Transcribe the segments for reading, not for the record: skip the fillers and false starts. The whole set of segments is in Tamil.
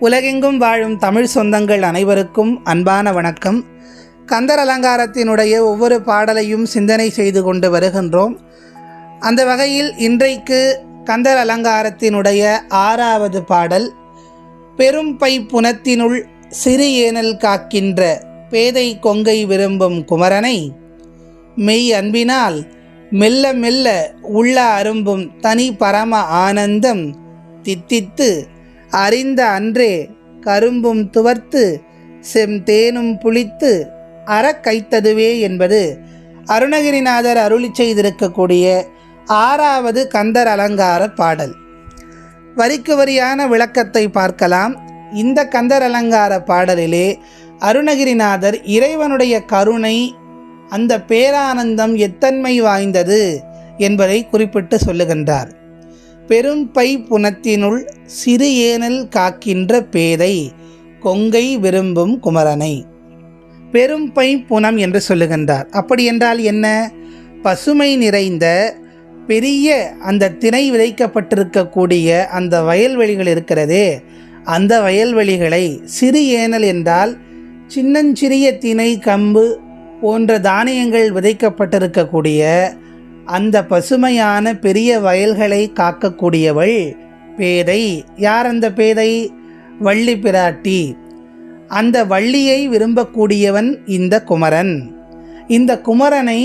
உலகெங்கும் வாழும் தமிழ் சொந்தங்கள் அனைவருக்கும் அன்பான வணக்கம். கந்தர் அலங்காரத்தினுடைய ஒவ்வொரு பாடலையும் சிந்தனை செய்து கொண்டு வருகின்றோம். அந்த வகையில் இன்றைக்கு கந்தர் அலங்காரத்தினுடைய 6வது பாடல், பெரும் பை புனத்தினுள் சிறு ஏனல் காக்கின்ற பேதை கொங்கை விரும்பும் குமரனை மெய் அன்பினால் மெல்ல மெல்ல உள்ள அரும்பும் தனி பரம ஆனந்தம் தித்தித்து அறிந்த அன்றே கரும்பும் துவர்த்து செம்தேனும் புளித்து அறக்கைத்ததுவே என்பது அருணகிரிநாதர் அருளி செய்திருக்கக்கூடிய 6வது கந்தர் அலங்கார பாடல். வரிக்கு வரியான விளக்கத்தை பார்க்கலாம். இந்த கந்தர் அலங்கார பாடலிலே அருணகிரிநாதர் இறைவனுடைய கருணை, அந்த பேரானந்தம் எத்தன்மை வாய்ந்தது என்பதை குறிப்பிட்டு சொல்லுகின்றார். பெரும் பை புனத்தினுள் சிறு ஏனல் காக்கின்ற பேதை கொங்கை விரும்பும் குமரனை. பெரும் பை புனம் என்று சொல்லுகின்றார். அப்படி என்றால் என்ன? பசுமை நிறைந்த பெரிய அந்த திணை விதைக்கப்பட்டிருக்கக்கூடிய அந்த வயல்வெளிகள் இருக்கிறதே, அந்த வயல்வெளிகளை, சிறு ஏனல் என்றால் சின்னஞ்சிறிய திணை, கம்பு போன்ற தானியங்கள் விதைக்கப்பட்டிருக்கக்கூடிய அந்த பசுமையான பெரிய வயல்களை காக்கக்கூடியவள் பேதை. யார் அந்த பேதை? வள்ளி பிராட்டி. அந்த வள்ளியை விரும்பக்கூடியவன் இந்த குமரன். இந்த குமரனை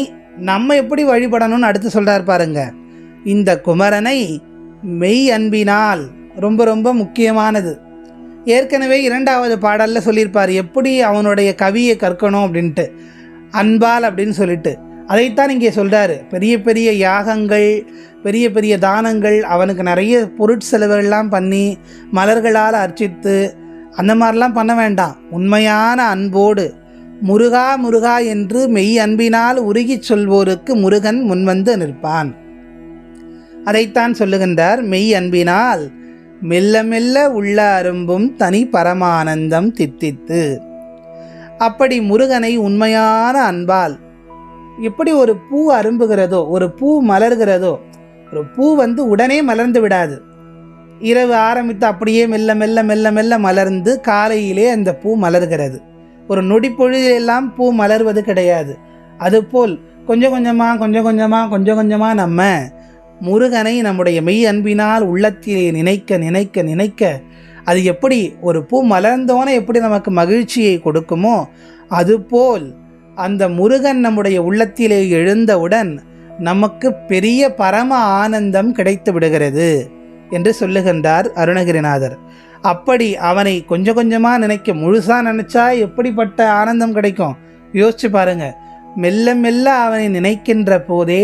நம்ம எப்படி வழிபடணும்னு அடுத்து சொல்கிறார் பாருங்க. இந்த குமரனை மெய் அன்பினால், ரொம்ப ரொம்ப முக்கியமானது. ஏற்கனவே 2வது பாடலில் சொல்லியிருப்பார் எப்படி அவனுடைய கவியை கற்கணும் அப்படின்ட்டு, அன்பால் அப்படின்னு சொல்லிட்டு. அதைத்தான் இங்கே சொல்கிறாரு. பெரிய பெரிய யாகங்கள், பெரிய பெரிய தானங்கள், அவனுக்கு நிறைய பொருட்செலவுகள்லாம் பண்ணி மலர்களால் அர்ச்சித்து அந்த மாதிரிலாம் பண்ண வேண்டாம். உண்மையான அன்போடு முருகா முருகா என்று மெய் அன்பினால் உருகி சொல்வோருக்கு முருகன் முன்வந்து நிற்பான். அதைத்தான் சொல்லுகின்றார். மெய் அன்பினால் மெல்ல மெல்ல உள்ள அரும்பும் தனி பரமானந்தம் தித்தித்து. அப்படி முருகனை உண்மையான அன்பால், எப்படி ஒரு பூ அரும்புகிறதோ, ஒரு பூ மலர்கிறதோ, ஒரு பூ உடனே மலர்ந்து விடாது. இரவு ஆரம்பித்து அப்படியே மெல்ல மெல்ல மெல்ல மெல்ல மலர்ந்து காலையிலே அந்த பூ மலர்கிறது. ஒரு நொடி பொழுதெல்லாம் பூ மலர்வது கிடையாது. அதுபோல் கொஞ்சம் கொஞ்சமாக நம்ம முருகனை நம்முடைய மெய் அன்பினால் உள்ளத்திலே நினைக்க நினைக்க நினைக்க, அது எப்படி ஒரு பூ மலர்ந்தோனே எப்படி நமக்கு மகிழ்ச்சியை கொடுக்குமோ, அதுபோல் அந்த முருகன் நம்முடைய உள்ளத்திலே எழுந்தவுடன் நமக்கு பெரிய பரம ஆனந்தம் கிடைத்து விடுகிறது என்று சொல்லுகின்றார் அருணகிரிநாதர். அப்படி அவனை கொஞ்சம் கொஞ்சமாக நினைக்க, முழுசாக நினச்சா எப்படிப்பட்ட ஆனந்தம் கிடைக்கும் யோசிச்சு பாருங்க. மெல்ல மெல்ல அவனை நினைக்கின்ற போதே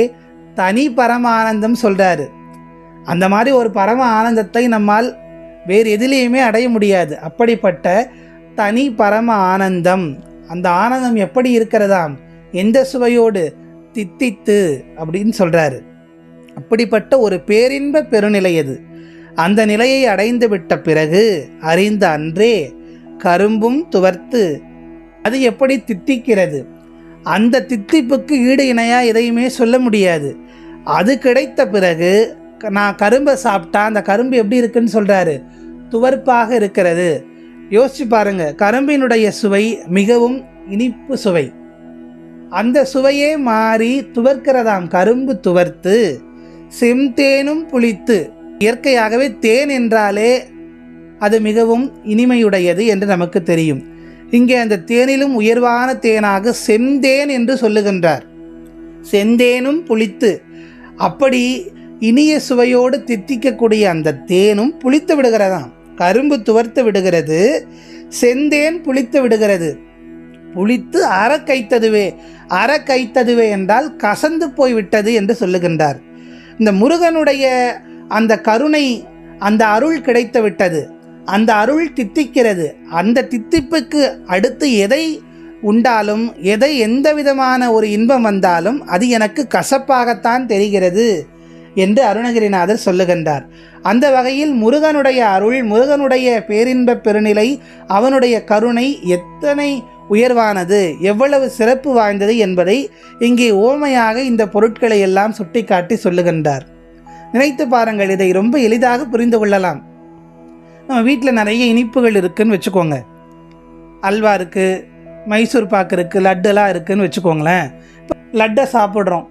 தனி பரம ஆனந்தம் சொல்கிறாரு. அந்த மாதிரி ஒரு பரம ஆனந்தத்தை நம்மால் வேறு எதிலேயுமே அடைய முடியாது. அப்படிப்பட்ட தனி பரம ஆனந்தம். அந்த ஆனந்தம் எப்படி இருக்கிறதாம்? எந்த சுவையோடு? தித்தித்து அப்படின்னு சொல்கிறாரு. அப்படிப்பட்ட ஒரு பேரின்ப பெருநிலை அது. அந்த நிலையை அடைந்து விட்ட பிறகு அறிந்த அன்றே கரும்பும் துவர்த்து, அது எப்படி தித்திக்கிறது? அந்த தித்திப்புக்கு ஈடு இணையாக எதையுமே சொல்ல முடியாது. அது கிடைத்த பிறகு நான் கரும்பை சாப்பிட்டா அந்த கரும்பு எப்படி இருக்குன்னு சொல்கிறாரு? துவர்ப்பாக இருக்கிறது. யோசிச்சு பாருங்க. கரும்பினுடைய சுவை மிகவும் இனிப்பு சுவை. அந்த சுவையே மாறி துவர்க்கிறதாம். கரும்பு துவர்த்து செம்தேனும் புளித்து. இயற்கையாகவே தேன் என்றாலே அது மிகவும் இனிமையுடையது என்று நமக்கு தெரியும். இங்கே அந்த தேனிலும் உயர்வான தேனாக செந்தேன் என்று சொல்லுகின்றார். செந்தேனும் புளித்து. அப்படி இனிய சுவையோடு தித்திக்கக்கூடிய அந்த தேனும் புளித்து விடுகிறதாம். கரும்பு துவர்த்து விடுகிறது, செந்தேன் புளித்து விடுகிறது. புளித்து அறக்கைத்ததுவே. அறக்கைத்ததுவே என்றால் கசந்து போய்விட்டது என்று சொல்லுகின்றார். இந்த முருகனுடைய அந்த கருணை, அந்த அருள் கிடைத்து விட்டது. அந்த அருள் தித்திக்கிறது. அந்த தித்திப்புக்கு அடுத்து எதை உண்டாலும், எந்த விதமான ஒரு இன்பம் வந்தாலும் அது எனக்கு கசப்பாகத்தான் தெரிகிறது என்று அருணகிரிநாதர் சொல்லுகின்றார். அந்த வகையில் முருகனுடைய அருள், முருகனுடைய பேரின்ப பெருநிலை, அவனுடைய கருணை எத்தனை உயர்வானது, எவ்வளவு சிறப்பு வாய்ந்தது என்பதை இங்கே ஓமையாக இந்த பொருட்களை எல்லாம் சுட்டிக்காட்டி சொல்லுகின்றார். நினைத்து பாருங்கள். இதை ரொம்ப எளிதாக புரிந்து கொள்ளலாம். நம்ம வீட்டில் நிறைய இனிப்புகள் இருக்குதுன்னு வச்சுக்கோங்க. அல்வா இருக்குது, மைசூர் பாக்கு இருக்குது, லட்டுலாம் இருக்குதுன்னு வச்சுக்கோங்களேன். லட்டை சாப்பிட்றோம்,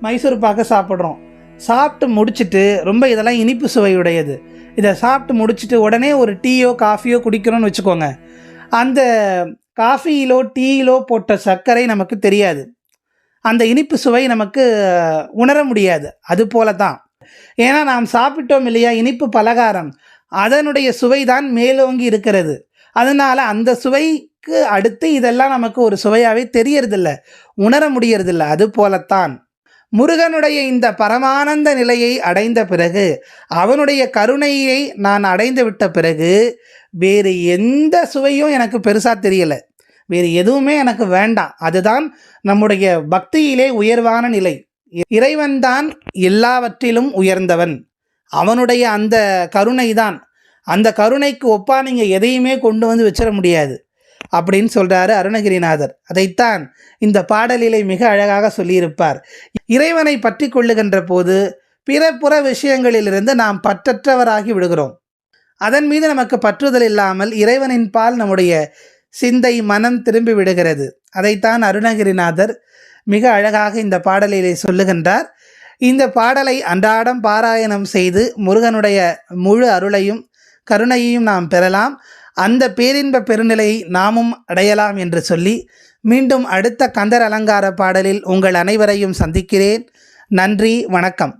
மைசூர் பாக்கை சாப்பிட்றோம். சாப்பிட்டு முடிச்சுட்டு ரொம்ப இதெல்லாம் இனிப்பு சுவையுடையது, இதை சாப்பிட்டு முடிச்சுட்டு உடனே ஒரு டீயோ காஃபியோ குடிக்கிறோன்னு வச்சுக்கோங்க. அந்த காஃபியிலோ டீயிலோ போட்ட சர்க்கரை நமக்கு தெரியாது, அந்த இனிப்பு சுவை நமக்கு உணர முடியாது. அது போல தான், ஏன்னா நாம் சாப்பிட்டோம் இல்லையா இனிப்பு பலகாரம், அதனுடைய சுவை தான் மேலோங்கி இருக்கிறது. அதனால் அந்த சுவைக்கு அடுத்து இதெல்லாம் நமக்கு ஒரு சுவையாகவே தெரியறதில்ல, உணர முடியறதில்ல. அது போலத்தான் முருகனுடைய இந்த பரமானந்த நிலையை அடைந்த பிறகு, அவனுடைய கருணையை நான் அடைந்து விட்ட பிறகு வேறு எந்த சுவையும் எனக்கு பெருசாக தெரியலை, வேறு எதுவுமே எனக்கு வேண்டாம். அதுதான் நம்முடைய பக்தியிலே உயர்வான நிலை. இறைவன்தான் எல்லாவற்றிலும் உயர்ந்தவன், அவனுடைய அந்த கருணை தான். அந்த கருணைக்கு ஒப்பா நீங்கள் எதையுமே கொண்டு வந்து வச்சிட முடியாது அப்படின்னு சொல்கிறாரு அருணகிரிநாதர். அதைத்தான் இந்த பாடலிலே மிக அழகாக சொல்லியிருப்பார். இறைவனை பற்றி கொள்ளுகின்ற போது பிற புற விஷயங்களிலிருந்து நாம் பற்றற்றவராகி விடுகிறோம். அதன் மீது நமக்கு பற்றுதல் இல்லாமல் இறைவனின் பால் நம்முடைய சிந்தை மனம் திரும்பி விடுகிறது. அதைத்தான் அருணகிரிநாதர் மிக அழகாக இந்த பாடலிலே சொல்லுகின்றார். இந்த பாடலை அன்றாடம் பாராயணம் செய்து முருகனுடைய முழு அருளையும் கருணையையும் நாம் பெறலாம், அந்த பேரின்ப பெருநிலையை நாமும் அடையலாம் என்று சொல்லி மீண்டும் அடுத்த கந்தர் அலங்கார பாடலில் உங்கள் அனைவரையும் சந்திக்கிறேன். நன்றி, வணக்கம்.